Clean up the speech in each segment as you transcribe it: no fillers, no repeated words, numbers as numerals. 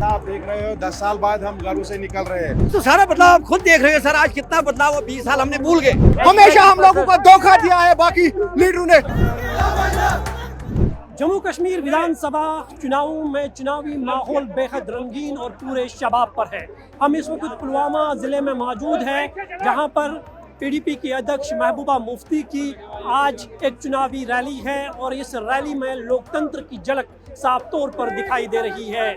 आप देख रहे हो 10 साल बाद हम घरों से निकल रहे हैं। तो सारा बदलाव आप खुद देख रहे हो सर। आज कितना बदलाव, 20 साल हमने भूल गए। हमेशा हम लोगों को धोखा दिया है बाकी लीडरों ने। जम्मू कश्मीर विधानसभा चुनाव में चुनावी माहौल बेहद रंगीन और पूरे शबाब पर है। हम इस वक्त पुलवामा ज़िले में मौजूद हैं, जहां पर पीडीपी की अध्यक्ष महबूबा मुफ्ती की आज एक चुनावी रैली है और इस रैली में लोकतंत्र की झलक साफ तौर पर दिखाई दे रही है।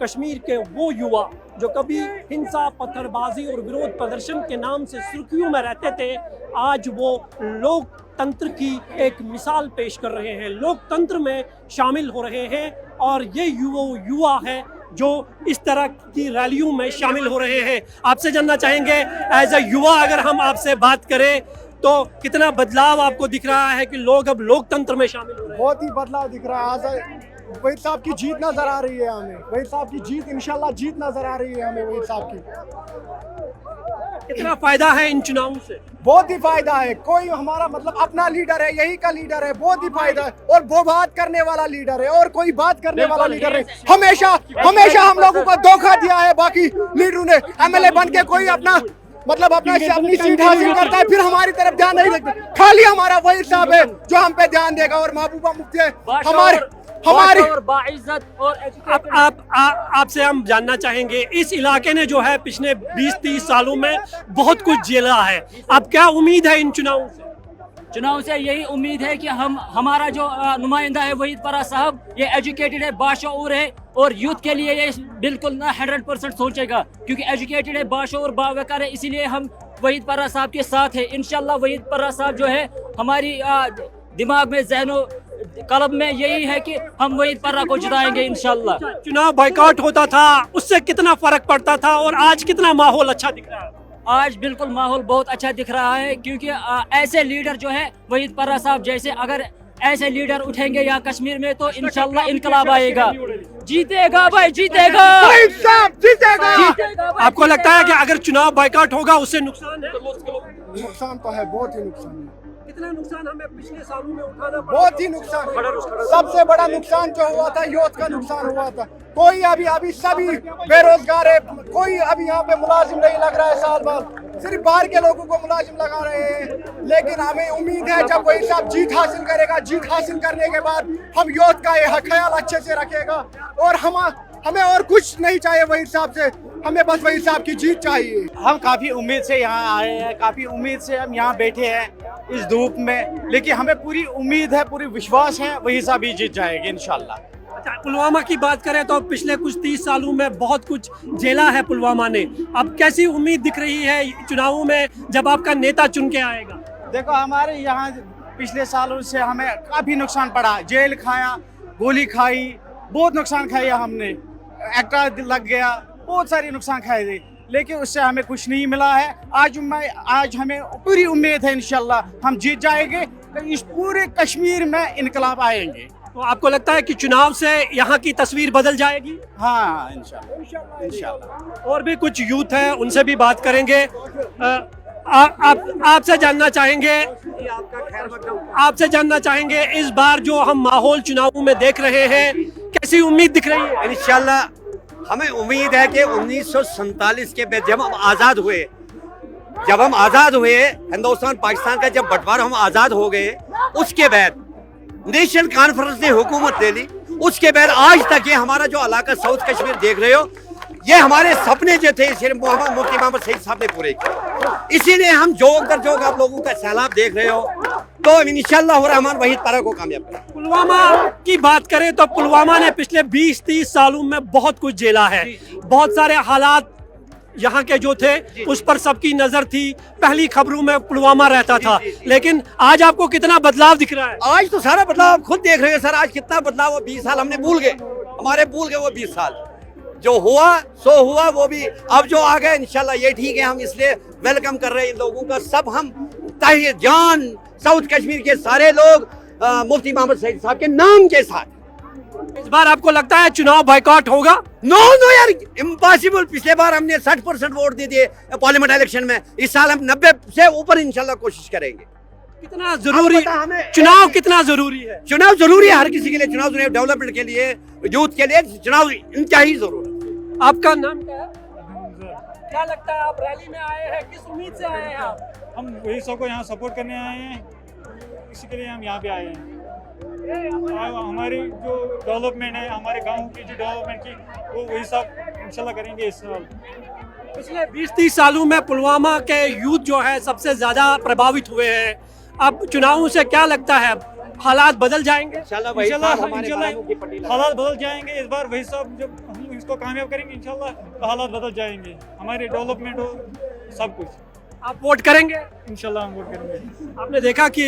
कश्मीर के वो युवा जो कभी हिंसा, पत्थरबाजी और विरोध प्रदर्शन के नाम से सुर्खियों में रहते थे, आज वो लोकतंत्र की एक मिसाल पेश कर रहे हैं, लोकतंत्र में शामिल हो रहे हैं। और ये युवा है जो इस तरह की रैलियों में शामिल हो रहे हैं। आपसे जानना चाहेंगे, एज अ युवा अगर हम आपसे बात करें तो कितना बदलाव आपको दिख रहा है कि लोग अब लोकतंत्र में शामिल हो रहे हैं? बहुत ही बदलाव दिख रहा है। आज वहीद साहब की जीत नजर आ रही है हमें। वहीद साहब की जीत, इंशाल्लाह जीत नजर आ रही है हमें वहीद साहब की। कितना फायदा है इन चुनावों से? बहुत ही फायदा है। कोई हमारा मतलब अपना लीडर है, यही का लीडर है। बहुत ही फायदा है और वो बात करने वाला लीडर है और कोई बात करने वाला लीडर है। हमेशा हम लोगों को धोखा दिया है बाकी लीडरों ने। एमएलए बन के कोई अपना अपनी सीट हासिल करता है, फिर हमारी तरफ ध्यान नहीं देता। खाली हमारा वहीद साहब है जो हम पे ध्यान देगा और महबूबा मुफ्ती है हमारी और बाइज्जत। और आपसे हम जानना चाहेंगे, इस इलाके ने जो है पिछले 20-30 सालों में बहुत कुछ झेला है। अब क्या उम्मीद है इन चुनावों से? चुनाव से यही उम्मीद है कि हमारा जो नुमाइंदा है वहीद परा साहब, ये एजुकेटेड है, बाशऊर है और यूथ के लिए ये बिल्कुल ना 100% सोचेगा, क्योंकि एजुकेटेड है, बाशऊर, बावकार है। इसीलिए हम वहीद परा साहब के साथ है। इंशाल्लाह वहीद परा साहब जो है हमारी दिमाग में, ज़हनो कलब में यही है कि हम वहीद परा को जिताएंगे इंशाल्लाह। चुनाव बॉयकॉट होता था, उससे कितना फर्क पड़ता था और आज कितना माहौल अच्छा दिख रहा है? आज बिल्कुल माहौल बहुत अच्छा दिख रहा है, क्योंकि ऐसे लीडर जो है वहीद परा साहब जैसे, अगर ऐसे लीडर उठेंगे यहाँ कश्मीर में तो इंशाल्लाह इनकलाब आएगा। जीतेगा भाई, जीतेगा, जीतेगा। आपको लगता है कि अगर चुनाव बॉयकॉट होगा उससे नुकसान है? नुकसान तो है, बहुत ही नुकसान है। कितना नुकसान हमें पिछले सालों में उठाना पड़ा? बहुत ही नुकसान। सबसे बड़ा नुकसान जो हुआ था, यूथ का नुकसान हुआ था। कोई अभी सभी बेरोजगार है, कोई अभी यहाँ पे मुलाजिम नहीं लग रहा है। साल बाद सिर्फ बाहर के लोगों को मुलाजिम लगा रहे हैं। लेकिन हमें उम्मीद है जब वही साहब जीत हासिल करेगा, जीत हासिल करने के बाद हम यूथ का ये ख्याल अच्छे से रखेगा और हमें और कुछ नहीं चाहिए वही साहब से, हमें बस वही साहब की जीत चाहिए। हम काफ़ी उम्मीद से यहाँ आए हैं, काफ़ी उम्मीद से हम यहाँ बैठे हैं इस धूप में, लेकिन हमें पूरी उम्मीद है, पूरी विश्वास है वही साहब ही जीत जाएंगे इंशाल्लाह। अच्छा, पुलवामा की बात करें तो पिछले कुछ 30 सालों में बहुत कुछ झेला है पुलवामा ने। अब कैसी उम्मीद दिख रही है चुनावों में जब आपका नेता चुन के आएगा? देखो, हमारे यहाँ पिछले सालों से हमें काफ़ी नुकसान पड़ा, जेल खाया, गोली खाई, बहुत नुकसान खाया हमने, एक्टा लग गया, बहुत सारे नुकसान खाए थे, लेकिन उससे हमें कुछ नहीं मिला है। आज हमें पूरी उम्मीद है इंशाल्लाह हम जीत जाएंगे, इस पूरे कश्मीर में इनकलाब आएंगे। तो आपको लगता है कि चुनाव से यहाँ की तस्वीर बदल जाएगी? हाँ, इंशाल्लाह। और भी कुछ यूथ है, उनसे भी बात करेंगे। आपसे जानना चाहेंगे इस बार जो हम माहौल चुनावों में देख रहे हैं, कैसी उम्मीद दिख रही है? इंशाल्लाह हमें उम्मीद है कि 1947 के बाद जब हम आज़ाद हुए, हिंदुस्तान पाकिस्तान का जब बंटवारा, हम आज़ाद हो गए, उसके बाद नेशनल कॉन्फ्रेंस ने हुकूमत ले ली। उसके बाद आज तक ये हमारा जो इलाका साउथ कश्मीर देख रहे हो, ये हमारे सपने जो थे सिर्फ मुफ्ती मोहम्मद सईद साहब ने पूरे किए। इसीलिए हम जोग आप लोगों का सैलाब देख रहे हो, तो इंशाल्लाह रहमान वहीद परा को कामयाब करें। पुलवामा की बात करें तो पुलवामा ने पिछले 20-30 सालों में बहुत कुछ झेला है। बहुत सारे हालात यहाँ के जो थे उस पर सबकी नजर थी, पहली खबरों में पुलवामा रहता था, लेकिन आज आपको कितना बदलाव दिख रहा है? आज तो सारा बदलाव आप खुद देख रहे हैं सर। आज कितना बदलाव, 20 साल हमने भूल गए, भूल गए वो 20 साल जो हुआ सो हुआ, वो भी अब जो आ गए इंशाल्लाह ये ठीक है। हम इसलिए वेलकम कर रहे हैं इन लोगों का, सब हम ताहिर जान साउथ कश्मीर के सारे लोग मुफ्ती मोहम्मद सईद साहब के नाम के साथ। इस बार आपको लगता है चुनाव बॉयकॉट होगा? नो यार, इम्पॉसिबल। पिछले बार हमने 60% वोट दे दिए पार्लियामेंट इलेक्शन में, इस साल हम 90 से ऊपर इंशाल्लाह कोशिश करेंगे। कितना जरूरी चुनाव, कितना जरूरी है? चुनाव जरूरी है हर किसी के लिए। चुनाव डेवलपमेंट के लिए, यूथ के लिए चुनाव इंतहाई जरूरी है। आपका नाम क्या है? क्या लगता है आप रैली में आए हैं, किस उम्मीद से आए हैं आप? हम वही सबको यहाँ सपोर्ट करने आए हैं, इसी के लिए हम यहाँ पे आए हैं। हमारी जो डेवलपमेंट है, हमारे गांव की जो डेवलपमेंट की, वो वही सब इंशाल्लाह करेंगे इस साल। पिछले 20-30 सालों में पुलवामा के यूथ जो है सबसे ज़्यादा प्रभावित हुए हैं। अब चुनावों से क्या लगता है, हालात बदल जाएंगे? इंशाल्लाह हालात बदल जाएंगे इस बार। वही सब जब हम इसको कामयाब करेंगे इंशाल्लाह तो हालात बदल जाएंगे, हमारे डेवलपमेंट हो सब कुछ। आप वोट करेंगे? इंशाल्लाह हम वोट करेंगे। आपने देखा कि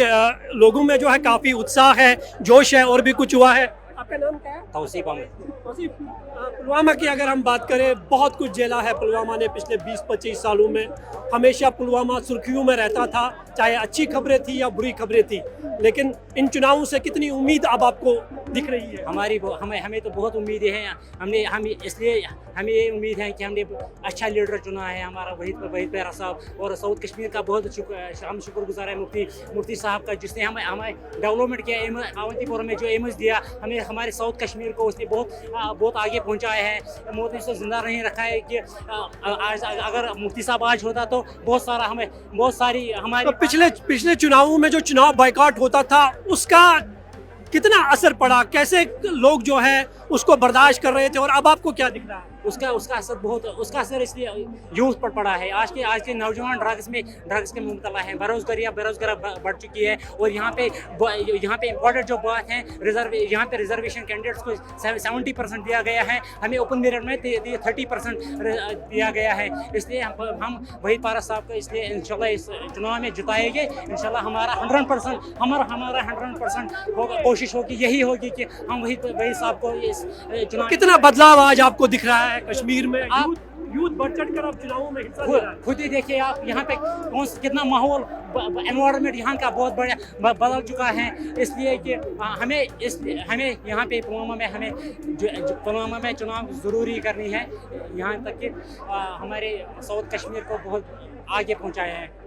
लोगों में जो है काफ़ी उत्साह है, जोश है, और भी कुछ हुआ है। आपका नाम क्या है? तौसीफ अहमद। तौसीफ, पुलवामा की अगर हम बात करें, बहुत कुछ झेला है पुलवामा ने पिछले 20-25 सालों में। हमेशा पुलवामा सुर्खियों में रहता था, चाहे अच्छी खबरें थी या बुरी खबरें थी। लेकिन इन चुनावों से कितनी उम्मीद अब आपको दिख रही है? हमें तो बहुत उम्मीदें हैं। हमें ये उम्मीद है कि हमने अच्छा लीडर चुना है, हमारा वहीद प्यारा साहब। और साउथ कश्मीर का बहुत हम शुक्रगुजार है मुफ्ती साहब का, जिसने हमें डेवलपमेंट किया। अवंतीपुर में जो एम्स दिया हमें, हमारे साउथ कश्मीर को उसने बहुत आगे पहुंचाया है। मोदी से जिंदा नहीं रखा है कि आज अगर मुफ्ती साहब आज होता तो बहुत सारी हमारी तो पिछले चुनावों में जो चुनाव बायकॉट होता था, उसका कितना असर पड़ा? कैसे लोग जो है उसको बर्दाश्त कर रहे थे, और अब आपको क्या दिख रहा है? उसका असर इसलिए यूथ पर पड़ा है। आज के नौजवान ड्रग्स के मुबतला हैं, बेरोजगारी बढ़ चुकी है। और यहाँ पे इम्पोर्टेंट जो बात है, यहाँ पे रिजर्वेशन कैंडिडेट्स को 70% दिया गया है, हमें ओपन मेरिट में 30% दिया गया है। इसलिए हम वहीद पारा साहब को इसलिए इंशाल्लाह इस चुनाव में जिताएंगे। इंशाल्लाह हमारा 100% होगा, कोशिश होगी, यही होगी कि हम वहीद साहब को इस चुनाव। कितना बदलाव आज आपको दिख रहा है कश्मीर में? यूथ बढ़ चढ़ कर अब चुनावों में हिस्सा ले रहा है। खुद ही देखिए आप, यहाँ पे कितना माहौल, एनवायरनमेंट यहाँ का बहुत बड़ा बदल चुका है। इसलिए कि हमें यहाँ पे पुलवामा में चुनाव ज़रूरी करनी है, यहाँ तक कि हमारे साउथ कश्मीर को बहुत आगे पहुँचाया है।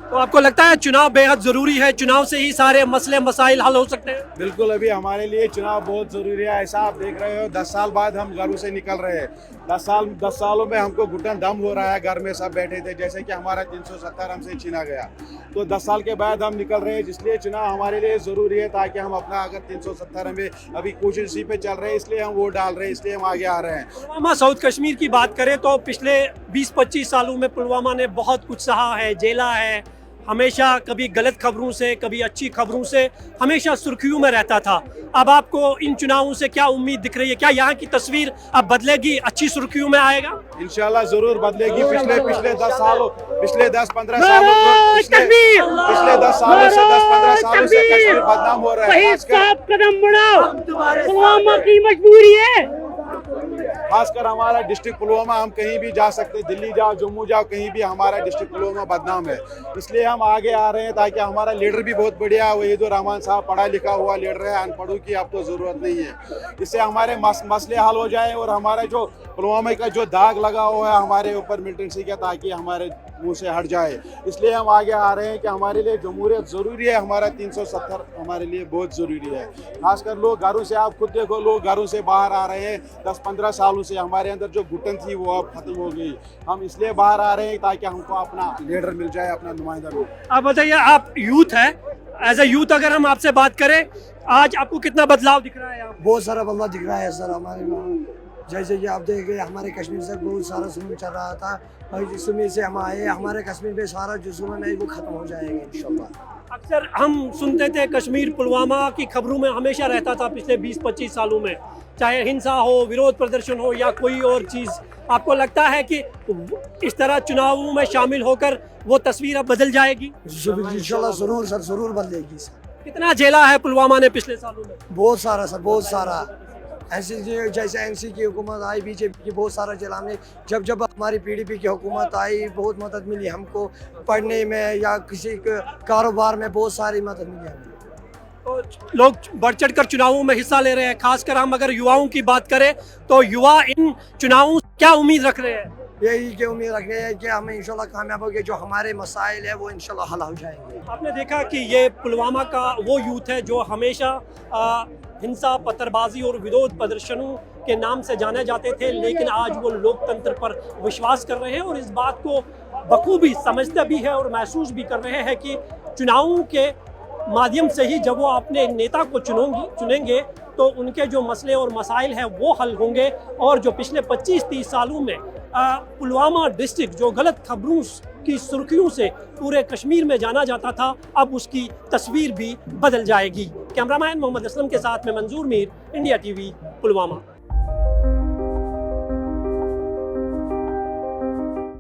तो आपको लगता है चुनाव बेहद ज़रूरी है? चुनाव से ही सारे मसले मसाइल हल हो सकते हैं? बिल्कुल, अभी हमारे लिए चुनाव बहुत ज़रूरी है। ऐसा आप देख रहे हो, 10 साल बाद हम घरों से निकल रहे हैं। 10 सालों में हमको घुटन दम हो रहा है, घर में सब बैठे थे, जैसे कि हमारा 370 हमसे छीना गया। तो 10 साल के बाद हम निकल रहे हैं, इसलिए चुनाव हमारे लिए ज़रूरी है, ताकि हम अपना, अगर 370 में अभी कुछ इसी पे चल रहे हैं, इसलिए हम वोट डाल रहे हैं, इसलिए हम आगे आ रहे हैं। पुलवामा साउथ कश्मीर की बात करें तो पिछले 20-25 सालों में पुलवामा ने बहुत कुछ सहा है, झेला है। हमेशा कभी गलत खबरों से, कभी अच्छी खबरों से, हमेशा सुर्खियों में रहता था। अब आपको इन चुनावों से क्या उम्मीद दिख रही है? क्या यहाँ की तस्वीर अब बदलेगी, अच्छी सुर्खियों में आएगा? इंशाल्लाह ज़रूर बदलेगी। पिछले 10 सालों, पिछले 10-15 सालों पिछले 10 सालों से 10-15 सालों से कश्मीर बदनाम हो रहा है। कदम बढ़ाओ, पुलवामा की मजबूरी है। खासकर हमारा डिस्ट्रिक्ट पुलवामा, हम कहीं भी जा सकते, दिल्ली जाओ, जम्मू जाओ, कहीं भी हमारा डिस्ट्रिक्ट पुलवामा बदनाम है। इसलिए हम आगे आ रहे हैं, ताकि हमारा लीडर भी बहुत बढ़िया है। वहीदुर रहमान साहब पढ़ा लिखा हुआ लीडर है, अनपढ़ों की अब तो ज़रूरत नहीं है। इससे हमारे मसले हल हो जाए, और हमारा जो पुलवामा का जो दाग लगा हुआ है हमारे ऊपर मिलिटेंसी का, ताकि हमारे मुँह से हट जाए। इसलिए हम आगे आ रहे हैं कि हमारे लिए जमहूरियत ज़रूरी है, हमारा 370 हमारे लिए बहुत ज़रूरी है। खासकर लोग घरों से, आप खुद देखो, लोग घरों से बाहर आ रहे हैं। 10-15 सालों से हमारे अंदर जो घुटन थी वो अब खत्म हो गई। हम इसलिए बाहर आ रहे हैं ताकि हमको अपना लीडर मिल जाए, अपना नुमाइंदा मिल जाए। आप बताइए, आप यूथ है, एज ए यूथ अगर हम आपसे बात करें, आज आपको कितना बदलाव दिख रहा है? यहाँ बहुत सारा बदलाव दिख रहा है सर हमारे वहाँ। जैसे कि आप देख गए, हमारे कश्मीर से बहुत सारा जुल्म चल रहा था, और जिस उम्मीद से हम आए, हमारे कश्मीर पे सारा जो जुल्म है वो खत्म हो जाएगा इंशाल्लाह। अक्सर हम सुनते थे कश्मीर पुलवामा की खबरों में हमेशा रहता था पिछले 20-25 सालों में, चाहे हिंसा हो, विरोध प्रदर्शन हो या कोई और चीज़। आपको लगता है कि इस तरह चुनावों में शामिल होकर वो तस्वीर अब बदल जाएगी? इंशाल्लाह ज़रूर सर, ज़रूर बदलेगी सर। कितना झेला है पुलवामा ने पिछले सालों में? बहुत सारा सर, बहुत सारा। ऐसे जैसे एनसी की हुकूमत आई, बीजेपी की, बहुत सारा जिला में जब हमारी पीडीपी की हुकूमत आई, बहुत मदद मिली हमको पढ़ने में या किसी कारोबार में, बहुत सारी मदद मिली हमको। तो लोग बढ़ चढ़ कर चुनावों में हिस्सा ले रहे हैं। खासकर हम अगर युवाओं की बात करें तो युवा इन चुनावों से क्या उम्मीद रख रहे हैं? यही की उम्मीद रख रहे हैं कि हमें इंशाल्लाह कामयाब होंगे, जो हमारे मसाइल है वो इंशाल्लाह हल हो जाएंगे। आपने देखा कि ये पुलवामा का वो यूथ है जो हमेशा हिंसा, पत्थरबाजी और विरोध प्रदर्शनों के नाम से जाने जाते थे, लेकिन आज वो लोकतंत्र पर विश्वास कर रहे हैं और इस बात को बखूबी समझते भी है और महसूस भी कर रहे हैं कि चुनावों के माध्यम से ही जब वो अपने नेता को चुनेंगे तो उनके जो मसले और मसाइल हैं वो हल होंगे। और जो पिछले 25-30 सालों में पुलवामा डिस्ट्रिक्ट जो गलत खबरों की सुर्खियों से पूरे कश्मीर में जाना जाता था, अब उसकी तस्वीर भी बदल जाएगी। कैमरामैन मोहम्मद असलम के साथ में मंजूर मीर, इंडिया टीवी, पुलवामा।